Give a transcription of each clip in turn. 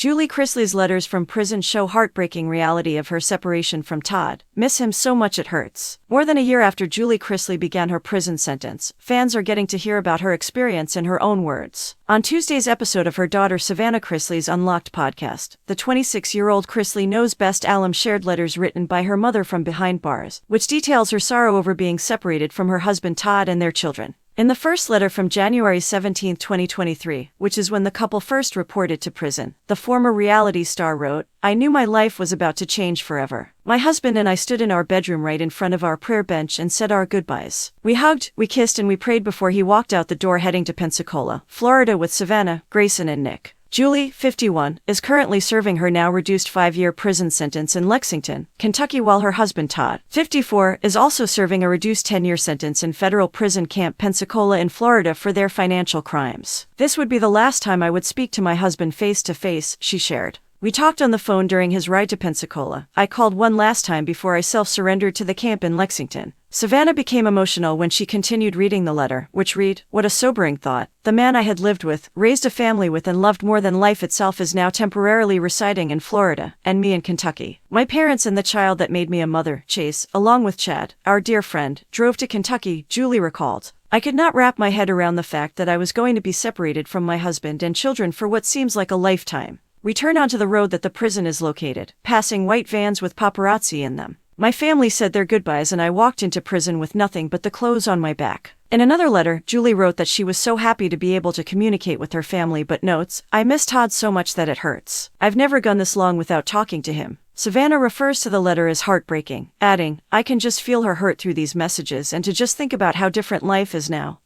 Julie Chrisley's letters from prison show heartbreaking reality of her separation from Todd. Miss him so much it hurts. More than a year after Julie Chrisley began her prison sentence, fans are getting to hear about her experience in her own words. On Tuesday's episode of her daughter Savannah Chrisley's Unlocked podcast, the 26-year-old Chrisley Knows best alum shared letters written by her mother from behind bars, which details her sorrow over being separated from her husband Todd and their children. In the first letter from January 17, 2023, which is when the couple first reported to prison, the former reality star wrote, "I knew my life was about to change forever. My husband and I stood in our bedroom right in front of our prayer bench and said our goodbyes. We hugged, we kissed and we prayed before he walked out the door heading to Pensacola, Florida with Savannah, Grayson and Nick." Julie, 51, is currently serving her now reduced 5-year prison sentence in Lexington, Kentucky, while her husband Todd, 54, is also serving a reduced 10-year sentence in Federal Prison Camp Pensacola in Florida for their financial crimes. "This would be the last time I would speak to my husband face to face," she shared. "We talked on the phone during his ride to Pensacola. I called one last time before I self-surrendered to the camp in Lexington." Savannah became emotional when she continued reading the letter, which read, "What a sobering thought. The man I had lived with, raised a family with and loved more than life itself is now temporarily residing in Florida, and me in Kentucky. My parents and the child that made me a mother, Chase, along with Chad, our dear friend, drove to Kentucky," Julie recalled. "I could not wrap my head around the fact that I was going to be separated from my husband and children for what seems like a lifetime. We turned onto the road that the prison is located, passing white vans with paparazzi in them. My family said their goodbyes and I walked into prison with nothing but the clothes on my back." In another letter, Julie wrote that she was so happy to be able to communicate with her family but notes, "I miss Todd so much that it hurts. I've never gone this long without talking to him." Savannah refers to the letter as heartbreaking, adding, "I can just feel her hurt through these messages and to just think about how different life is now,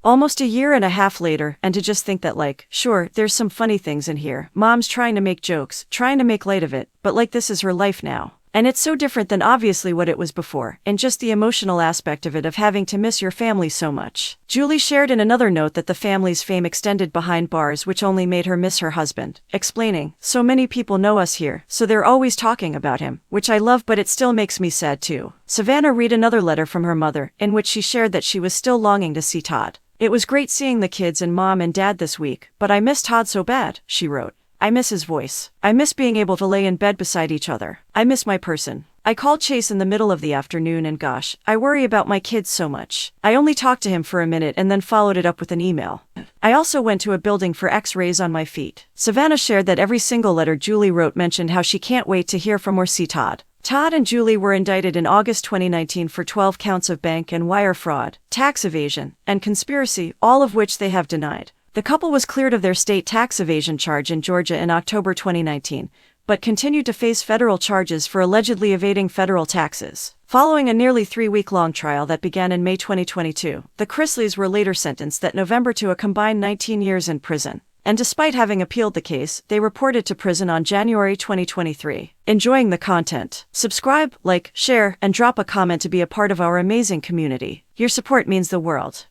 almost a year and a half later, and to just think that sure, there's some funny things in here, mom's trying to make jokes, trying to make light of it, but this is her life now. And it's so different than obviously what it was before, and just the emotional aspect of it of having to miss your family so much." Julie shared in another note that the family's fame extended behind bars, which only made her miss her husband, explaining, "So many people know us here, so they're always talking about him, which I love, but it still makes me sad too." Savannah read another letter from her mother, in which she shared that she was still longing to see Todd. "It was great seeing the kids and mom and dad this week, but I miss Todd so bad," she wrote. "I miss his voice. I miss being able to lay in bed beside each other. I miss my person. I called Chase in the middle of the afternoon and gosh, I worry about my kids so much. I only talked to him for a minute and then followed it up with an email. I also went to a building for x-rays on my feet." Savannah shared that every single letter Julie wrote mentioned how she can't wait to hear from or see Todd. Todd and Julie were indicted in August 2019 for 12 counts of bank and wire fraud, tax evasion, and conspiracy, all of which they have denied. The couple was cleared of their state tax evasion charge in Georgia in October 2019, but continued to face federal charges for allegedly evading federal taxes. Following a nearly 3-week-long trial that began in May 2022, the Chrisleys were later sentenced that November to a combined 19 years in prison. And despite having appealed the case, they reported to prison on January 2023. Enjoying the content? Subscribe, like, share, and drop a comment to be a part of our amazing community. Your support means the world.